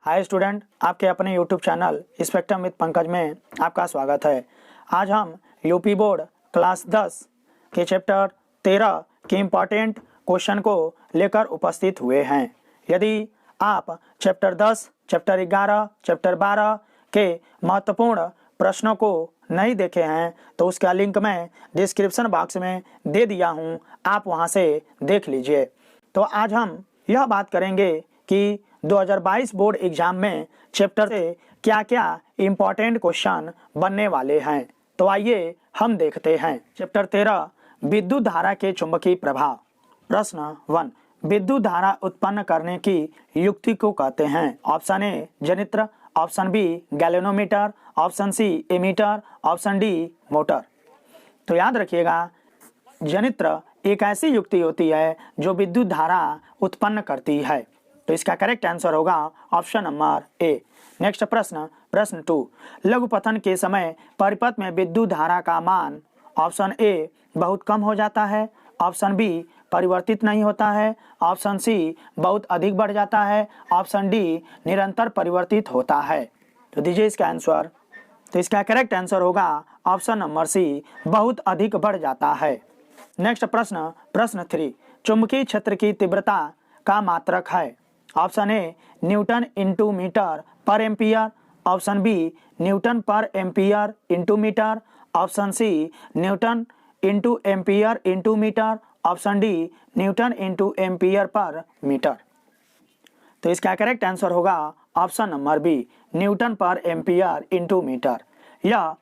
Hi student, आपके अपने YouTube channel spectrum with Pankaj में आपका स्वागत है। आज हम यूपी बोर्ड क्लास 10 के चैप्टर 13 के इम्पॉर्टेंट क्वेश्चन को लेकर उपस्थित हुए हैं। यदि आप चैप्टर 10, चैप्टर 11, चैप्टर 12 के महत्वपूर्ण प्रश्नों को नहीं देखे हैं तो उसका लिंक मैं डिस्क्रिप्शन बॉक्स में दे दिया हूं, आप वहां से देख लीजिए। तो आज हम यह बात करेंगे कि 2022 बोर्ड एग्जाम में चैप्टर से क्या क्या इम्पोर्टेंट क्वेश्चन बनने वाले हैं। तो आइए हम देखते हैं। चैप्टर 13 विद्युत धारा के चुंबकीय प्रभाव। प्रश्न 1, विद्युत धारा उत्पन्न करने की युक्ति को कहते हैं। ऑप्शन ए जनित्र, option B galvanometer, option C ammeter, option D motor. तो याद रखिएगा, जनित्र एक ऐसी युक्ति होती है जो विद्युत धारा उत्पन्न करती है। तो इसका करेक्ट आंसर होगा ऑप्शन नंबर ए। नेक्स्ट प्रश्न, प्रश्न 2, लघुपतन के समय परिपथ में विद्युत धारा का मान ऑप्शन ए बहुत कम हो जाता है, ऑप्शन बी परिवर्तित नहीं होता है, ऑप्शन सी बहुत अधिक बढ़ जाता है, ऑप्शन डी निरंतर परिवर्तित होता है। तो दीजिए इसका आंसर। तो इसका करेक्ट आंसर होगा ऑप्शन नंबर सी, बहुत अधिक बढ़ जाता है। नेक्स्ट प्रश्न, प्रश्न 3, चुंबकीय क्षेत्र की तीव्रता का मात्रक है। Option A newton into metre per ampere, option B newton per ampere into metre, option C newton into ampere into metre, option D newton into ampere per metre. तो इसका करेक्ट आंसर होगा option number B, newton per ampere into metre. यह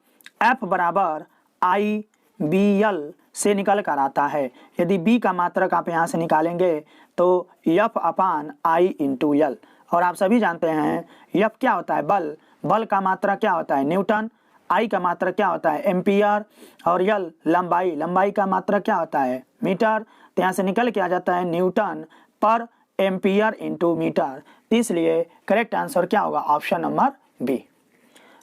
F बराबर IBL से निकल कर आता है। यदि B का मात्रक आप यहाँ से निकालेंगे तो F upon I into L। और आप सभी जानते हैं F क्या होता है, बल। बल का मात्रक क्या होता है, न्यूटन। I का मात्रक क्या होता है, एम्पियर। और L लंबाई, लंबाई का मात्रक क्या होता है, मीटर। तो यहाँ से निकल के आ जाता है Newton per ampere into metre. इसलिए करेक्ट आंसर क्या होगा, ऑप्शन नंबर बी।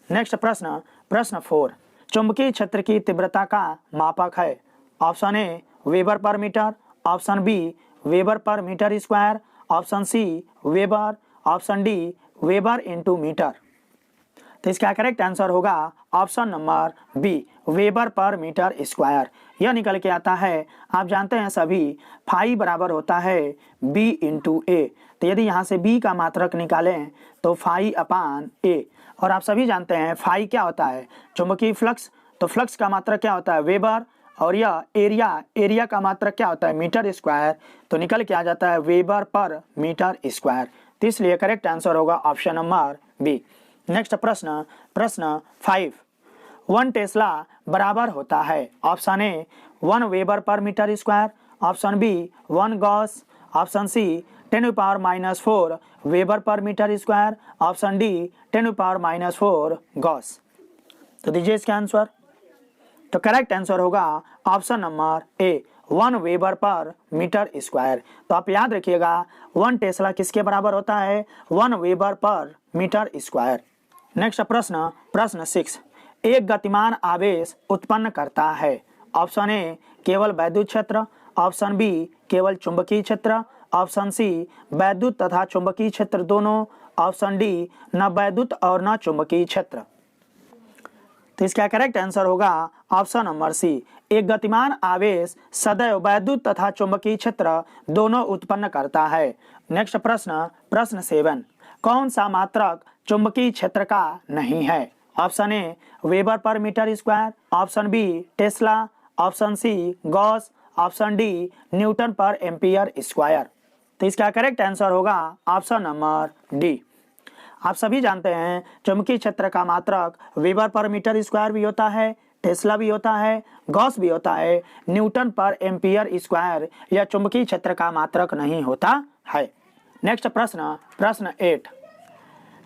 नेक्स्ट प्रश्न, प्रश्न 4, चुंबकीय क्षेत्र की तीव्रता का मापक है। Option A weber per metre, option B weber per metre square, option C weber, option D weber into metre. तो इसका करेक्ट आंसर होगा option number B, weber per metre square. यह निकल के आता है, आप जानते हैं सभी, फाई बराबर होता है बी इंटू ए। तो यदि यहाँ से बी का मात्रक निकालें तो फाई अपान ए। और आप सभी जानते हैं फाई क्या होता है, चुंबकीय फ्लक्स। तो फ्लक्स का मात्रक क्या होता है, वेबर। और यह एरिया, एरिया का मात्रक क्या होता है, मीटर स्क्वायर। तो निकल के आ जाता है वेबर पर मीटर स्क्वायर। तो इसलिए करेक्ट आंसर होगा ऑप्शन नंबर बी। नेक्स्ट प्रश्न, प्रश्न 5, 1 टेस्ला बराबर होता है। Option A 1 weber per metre square, option B 1 gauss, option C 10⁻⁻4 weber per metre square, option D 10⁻⁻4 gauss. तो दीजिए इसका आंसर। तो करेक्ट आंसर होगा option number A, 1 weber per metre square. तो आप याद रखिएगा 1 टेस्ला किसके बराबर होता है, 1 weber per metre square. Next प्रश्न, प्रश्न 6, एक गतिमान आवेश उत्पन्न करता है। ऑप्शन ए केवल वैद्युत क्षेत्र, ऑप्शन बी केवल चुंबकीय क्षेत्र, ऑप्शन सी वैद्युत तथा चुंबकीय क्षेत्र दोनों, ऑप्शन डी न वैद्युत और न चुंबकीय क्षेत्र। तो इसका करेक्ट आंसर होगा ऑप्शन नंबर सी, एक गतिमान आवेश सदैव वैद्युत तथा चुंबकीय क्षेत्र दोनों उत्पन्न करता है। नेक्स्ट प्रश्न, प्रश्न 7, कौन सा मात्रक चुंबकीय क्षेत्र का नहीं है। Option A weber per metre square, option B tesla, option C gauss, option D newton per ampere square. तो इसका करेक्ट आंसर होगा ऑप्शन नंबर डी। आप सभी जानते हैं चुंबकीय क्षेत्र का मात्रक वेबर पर मीटर स्क्वायर भी होता है, टेस्ला भी होता है, गॉस भी होता है। न्यूटन पर एम्पियर स्क्वायर यह चुंबकीय क्षेत्र का मात्रक नहीं होता है। नेक्स्ट प्रश्न, प्रश्न 8,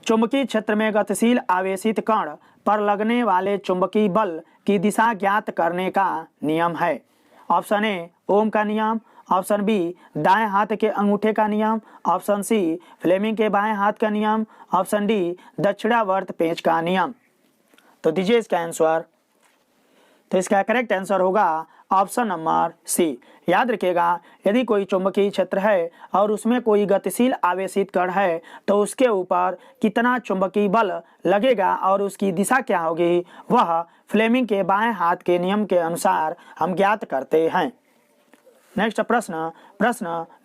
चुंबकीय क्षेत्र में गतिशील आवेशित कण पर लगने वाले चुंबकीय बल की दिशा ज्ञात करने का नियम है। ऑप्शन ए ओम का नियम, ऑप्शन बी दाएं हाथ के अंगूठे का नियम, ऑप्शन सी फ्लेमिंग के बाएं हाथ का नियम, ऑप्शन डी दक्षिणावर्त पेंच का नियम। तो दीजिए इसका आंसर। तो इसका करेक्ट आंसर होगा ऑप्शन नंबर सी। याद रखिएगा, यदि कोई चुंबकीय क्षेत्र है और उसमें कोई गतिशील आवेशित कण है तो उसके ऊपर कितना चुंबकीय बल लगेगा और उसकी दिशा क्या होगी, वह फ्लेमिंग के बाएं हाथ के नियम के अनुसार हम ज्ञात करते हैं। नेक्स्ट प्रश्न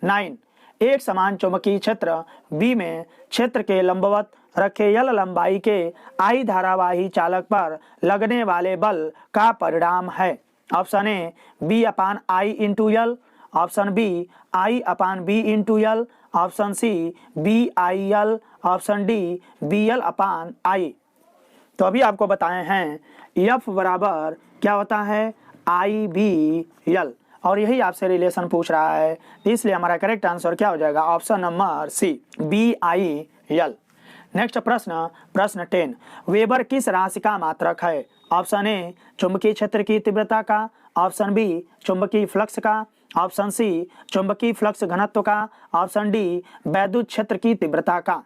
9। एक समान चुंबकीय क्षेत्र बी में क्षेत्र के लंबवत रखे यल लंबाई के आई धारावाही चालक पर लगने वाले बल का परिणाम है। Option A B upon I into L, option B I upon B into L, option C B I L, option D B L upon I. तो अभी आपको बताए हैं एफ बराबर क्या होता है, आई बी यल, और यही आपसे रिलेशन पूछ रहा है, इसलिए हमारा करेक्ट आंसर क्या हो जाएगा, option number C B I L. Next प्रश्न 10। वेबर किस राशि का मात्रक है। ऑप्शन ए चुंबकीय क्षेत्र की तीव्रता का, ऑप्शन बी चुंबकीय फ्लक्स का, ऑप्शन सी चुंबकीय फ्लक्स घनत्व का, ऑप्शन डी वैद्युत क्षेत्र की तीव्रता का।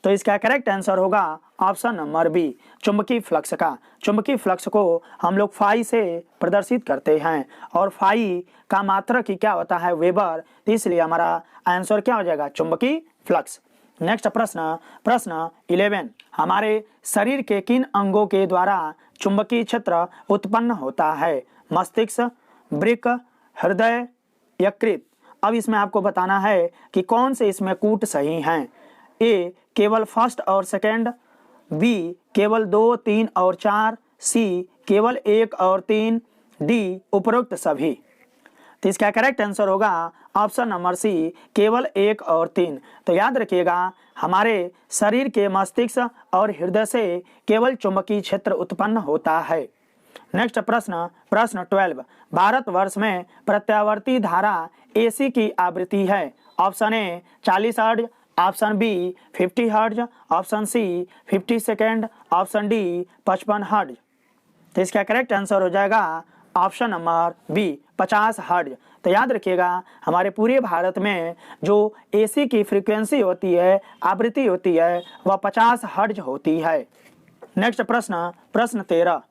तो इसका करेक्ट आंसर होगा ऑप्शन नंबर बी चुंबकीय फ्लक्स का। चुंबकीय फ्लक्स को हम लोग फाई से प्रदर्शित करते हैं और फाई का मात्रक ही क्या होता है, वेबर, इसलिए हमारा आंसर क्या हो जाएगा, चुंबकीय फ्लक्स। नेक्स्ट प्रश्न 11। हमारे शरीर के किन अंगों के द्वारा चुंबकीय क्षेत्र उत्पन्न होता है। मस्तिष्क, वृक्क, हृदय, यकृत। अब इसमें आपको बताना है कि कौन से इसमें कूट सही हैं। ए केवल फर्स्ट और सेकंड, बी केवल 2, 3 और 4, सी केवल 1 और 3, डी उपरोक्त सभी। तो इसका करेक्ट आंसर होगा ऑप्शन नंबर सी केवल 1 और 3। तो याद रखिएगा, हमारे शरीर के मस्तिष्क और हृदय से केवल चुंबकीय क्षेत्र उत्पन्न होता है। नेक्स्ट प्रश्न 12। भारतवर्ष में प्रत्यावर्ती धारा एसी की आवृत्ति है। Option A 40 hertz, option B 50 hertz, option C 50 second, option D 55 hertz. तो इसका करेक्ट आंसर हो जाएगा ऑप्शन नंबर बी 50 हर्ट्ज। तो याद रखिएगा, हमारे पूरे भारत में जो एसी की फ्रीक्वेंसी होती है, आवृत्ति होती है, वह 50 हर्ट्ज होती है। नेक्स्ट प्रश्न 13।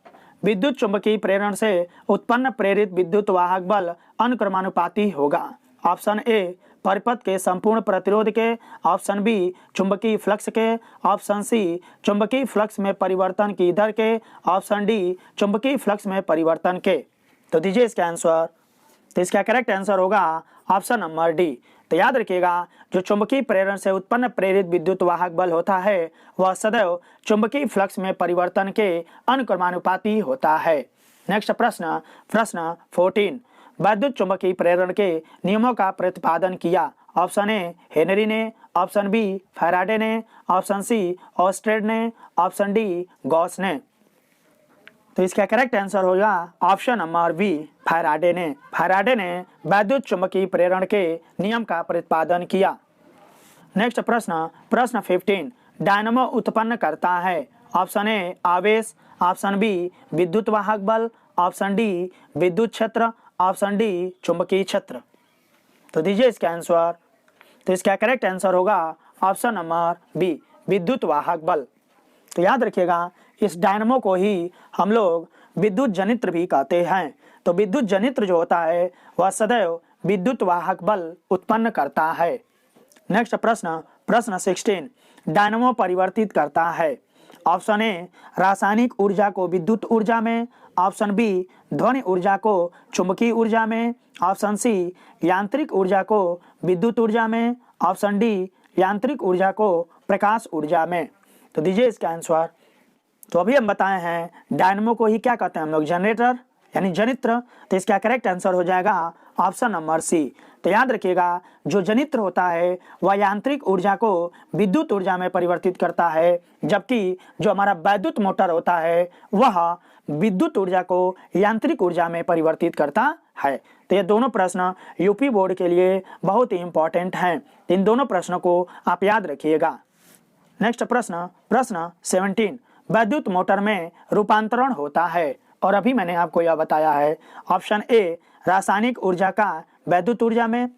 विद्युत चुंबकीय प्रेरण से उत्पन्न प्रेरित विद्युत वाहक बल अनुक्रमानुपाती होगा। ऑप्शन ए परिपथ के संपूर्ण प्रतिरोध के, ऑप्शन बी चुंबकीय फ्लक्स के, ऑप्शन सी चुंबकीय फ्लक्स में परिवर्तन की दर के, ऑप्शन डी चुंबकीय फ्लक्स में परिवर्तन के। तो दीजिए इसका आंसर। तो इसका करेक्ट आंसर होगा ऑप्शन नंबर डी। तो याद रखिएगा, जो चुंबकीय प्रेरण से उत्पन्न प्रेरित विद्युत वाहक बल होता है वह सदैव चुंबकीय फ्लक्स में परिवर्तन के अनुक्रमानुपाती होता है। नेक्स्ट प्रश्न 14। वैद्युत चुंबकीय प्रेरण के नियमों का प्रतिपादन किया। ऑप्शन ए हेनरी ने, ऑप्शन बी फैराडे ने, ऑप्शन सी ऑस्टेड ने, ऑप्शन डी गॉस ने। तो इसका करेक्ट आंसर होगा ऑप्शन नंबर बी फैराडे ने। फैराडे ने वैद्युत चुंबकीय प्रेरण के नियम का प्रतिपादन किया। नेक्स्ट प्रश्न 15। डायनामो उत्पन्न करता है। ऑप्शन ए आवेश, ऑप्शन बी विद्युत वाहक बल, ऑप्शन डी विद्युत क्षेत्र, ऑप्शन डी चुंबकीय क्षेत्र। तो दीजिए इसका आंसर। तो इसका करेक्ट आंसर होगा ऑप्शन नंबर बी विद्युत वाहक बल। तो याद रखिएगा, इस डायनामो को ही हम लोग विद्युत जनित्र भी कहते हैं। तो विद्युत जनित्र जो होता है वह सदैव विद्युत वाहक बल उत्पन्न करता है। नेक्स्ट प्रश्न 16। डायनामो परिवर्तित करता है। ऑप्शन ए रासायनिक ऊर्जा को विद्युत ऊर्जा में, ऑप्शन बी ध्वनि ऊर्जा को चुंबकीय ऊर्जा में, ऑप्शन सी यांत्रिक ऊर्जा को विद्युत ऊर्जा में, ऑप्शन डी यांत्रिक ऊर्जा को प्रकाश ऊर्जा में। तो दीजिए इसका आंसर। तो अभी हम बताए हैं डायनामो को ही क्या कहते हैं हम लोग, जनरेटर यानी जनित्र। तो इसका करेक्ट आंसर हो जाएगा ऑप्शन नंबर सी। तो याद रखिएगा, जो जनित्र होता है वह यांत्रिक ऊर्जा को विद्युत ऊर्जा में परिवर्तित करता है, जबकि जो हमारा वैद्युत मोटर होता है वह विद्युत ऊर्जा को यांत्रिक ऊर्जा में परिवर्तित करता है। तो ये दोनों प्रश्न यूपी बोर्ड के लिए बहुत ही इंपॉर्टेंट हैं। इन दोनों प्रश्नों को आप याद रखिएगा। नेक्स्ट प्रश्न 17। वैद्युत मोटर में रूपांतरण होता है, और अभी मैंने आपको यह बताया है। ऑप्शन ए रासायनिक ऊर्जा का वैद्युत ऊर्जा में,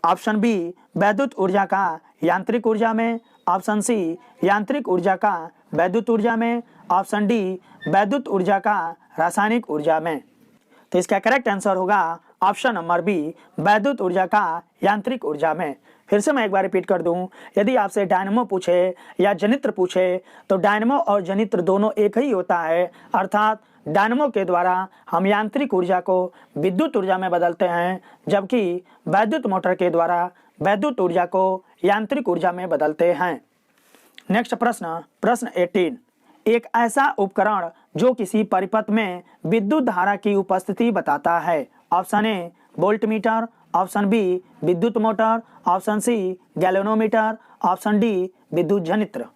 ऑप्शन बी वैद्युत ऊर्जा का यांत्रिक ऊर्जा में, ऑप्शन सी यांत्रिक ऊर्जा का वैद्युत ऊर्जा में, ऑप्शन डी वैद्युत ऊर्जा का रासायनिक ऊर्जा में। तो इसका करेक्ट आंसर होगा ऑप्शन नंबर बी, वैद्युत ऊर्जा का यांत्रिक ऊर्जा में। फिर से मैं एक बार रिपीट कर दूं, यदि आपसे डायनेमो पूछे या जनित्र पूछे तो डायनेमो और जनित्र दोनों एक ही होता है, अर्थात डायनेमो के द्वारा हम यांत्रिक ऊर्जा को विद्युत ऊर्जा में बदलते हैं, जबकि वैद्युत मोटर के द्वारा वैद्युत ऊर्जा को यांत्रिक ऊर्जा में बदलते हैं। नेक्स्ट प्रश्न, प्रश्न 18, एक ऐसा उपकरण जो किसी परिपथ में विद्युत धारा की उपस्थिति बताता है। Option A voltmeter, option B विद्युत motor, option C galvanometer, option D विद्युत जनित्र।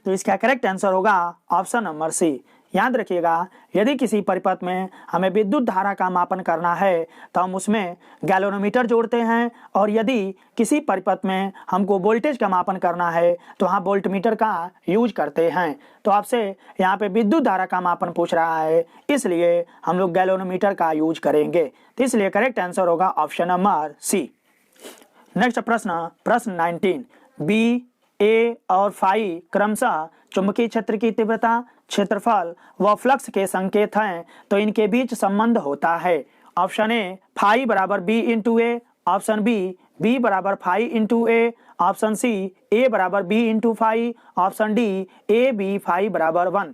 तो इसका करेक्ट आंसर होगा ऑप्शन नंबर सी। याद रखिएगा, यदि किसी परिपथ में हमें विद्युत धारा का मापन करना है तो हम उसमें गैल्वेनोमीटर जोड़ते हैं, और यदि किसी परिपथ में हमको वोल्टेज का मापन करना है तो हम वोल्टमीटर का यूज करते हैं। तो आपसे यहाँ पे विद्युत धारा का मापन पूछ रहा है, इसलिए हम लोग गैल्वेनोमीटर का यूज करेंगे। तो इसलिए करेक्ट आंसर होगा ऑप्शन नंबर सी। नेक्स्ट प्रश्न, प्रश्न 19, बी, ए और फाई क्रमशः चुंबकीय क्षेत्र की तीव्रता, क्षेत्रफल व फ्लक्स के संकेत हैं, तो इनके बीच संबंध होता है। ऑप्शन ए फाई बराबर B into A, option B बराबर phi into A, option C A बराबर B into phi, option D A B phi बराबर 1।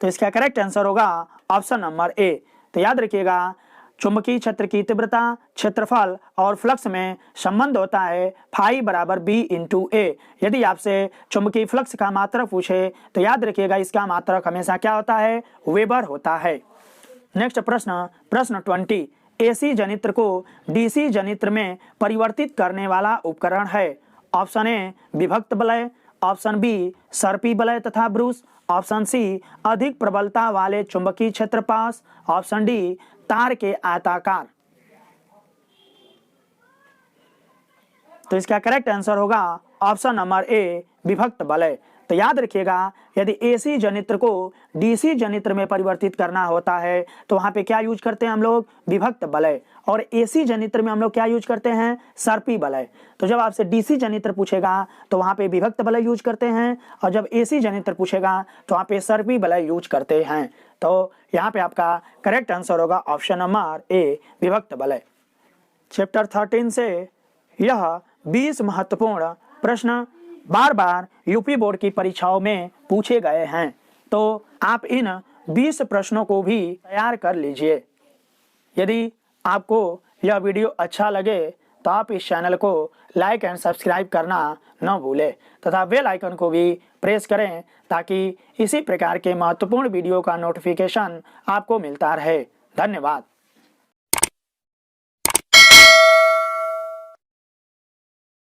तो इसका करेक्ट आंसर होगा ऑप्शन नंबर ए। तो याद रखिएगा, चुंबकीय क्षेत्र की तीव्रता, क्षेत्रफल और फ्लक्स में संबंध होता है फाई बराबर बी इंटू ए। यदि आपसे चुंबकीय फ्लक्स का मात्रक पूछे तो याद रखिएगा इसका मात्रक हमेशा क्या होता है, वेबर होता है। नेक्स्ट प्रश्न, प्रश्न 20, एसी जनित्र को डीसी जनित्र में परिवर्तित करने वाला उपकरण है। ऑप्शन ए विभक्त वलय, ऑप्शन बी सर्पी वलय तथा ब्रूस, ऑप्शन सी अधिक प्रबलता वाले चुंबकीय क्षेत्र पास, ऑप्शन डी तार के आयताकार। तो इसका करेक्ट आंसर होगा ऑप्शन नंबर ए विभक्त वलय। तो याद रखिएगा, यदि एसी जनित्र को डीसी जनित्र में परिवर्तित करना होता है तो वहां पे क्या यूज करते हैं हम लोग, विभक्त वलय, और एसी जनित्र में हम लोग क्या यूज करते हैं, सर्पी वलय। तो जब आपसे डीसी जनित्र पूछेगा तो वहां पे विभक्त वलय यूज करते हैं, और जब एसी जनित्र पूछेगा तो वहां पे सर्पी वलय यूज करते हैं। तो यहाँ पे आपका करेक्ट आंसर होगा ऑप्शन नंबर ए विभक्त वलय। चैप्टर 13 से यह 20 महत्वपूर्ण प्रश्न बार बार यूपी बोर्ड की परीक्षाओं में पूछे गए हैं, तो आप इन 20 प्रश्नों को भी तैयार कर लीजिए। यदि आपको यह वीडियो अच्छा लगे तो आप इस चैनल को लाइक एंड सब्सक्राइब करना न भूलें तथा बेल आइकन को भी प्रेस करें ताकि इसी प्रकार के महत्वपूर्ण वीडियो का नोटिफिकेशन आपको मिलता रहे। धन्यवाद।